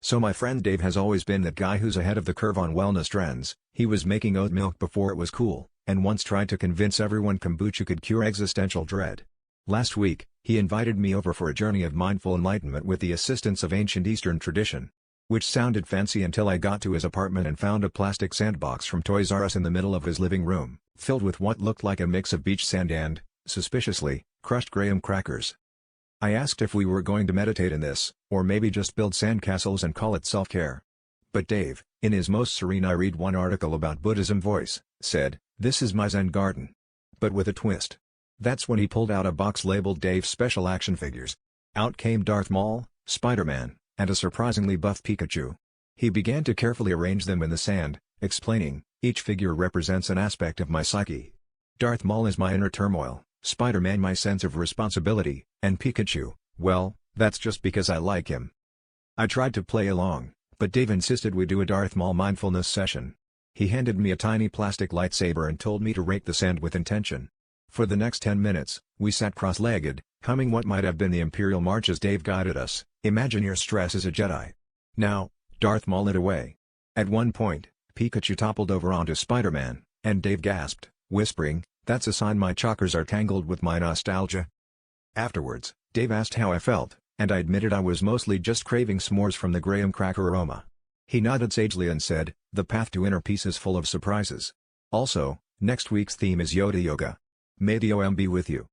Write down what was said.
So my friend Dave has always been that guy who's ahead of the curve on wellness trends. He was making oat milk before it was cool, and once tried to convince everyone kombucha could cure existential dread. Last week, he invited me over for a journey of mindful enlightenment with the assistance of ancient Eastern tradition. Which sounded fancy until I got to his apartment and found a plastic sandbox from Toys R Us in the middle of his living room, filled with what looked like a mix of beach sand and, suspiciously, crushed graham crackers. I asked if we were going to meditate in this, or maybe just build sandcastles and call it self-care. But Dave, in his most serene I read one article about Buddhism voice, said, "This is my Zen garden." But with a twist. That's when he pulled out a box labeled Dave's Special Action Figures. Out came Darth Maul, Spider-Man, and a surprisingly buff Pikachu. He began to carefully arrange them in the sand, explaining, "Each figure represents an aspect of my psyche. Darth Maul is my inner turmoil, Spider-Man my sense of responsibility, and Pikachu, well, that's just because I like him." I tried to play along, but Dave insisted we do a Darth Maul mindfulness session. He handed me a tiny plastic lightsaber and told me to rake the sand with intention. For the next 10 minutes, we sat cross-legged, humming what might have been the Imperial March as Dave guided us. Imagine your stress as a Jedi. Now, Darth Maul lit away. At one point, Pikachu toppled over onto Spider-Man, and Dave gasped, whispering, "That's a sign my chakras are tangled with my nostalgia." Afterwards, Dave asked how I felt, and I admitted I was mostly just craving s'mores from the graham cracker aroma. He nodded sagely and said, "The path to inner peace is full of surprises." Also, next week's theme is Yoda Yoga. May the OM be with you.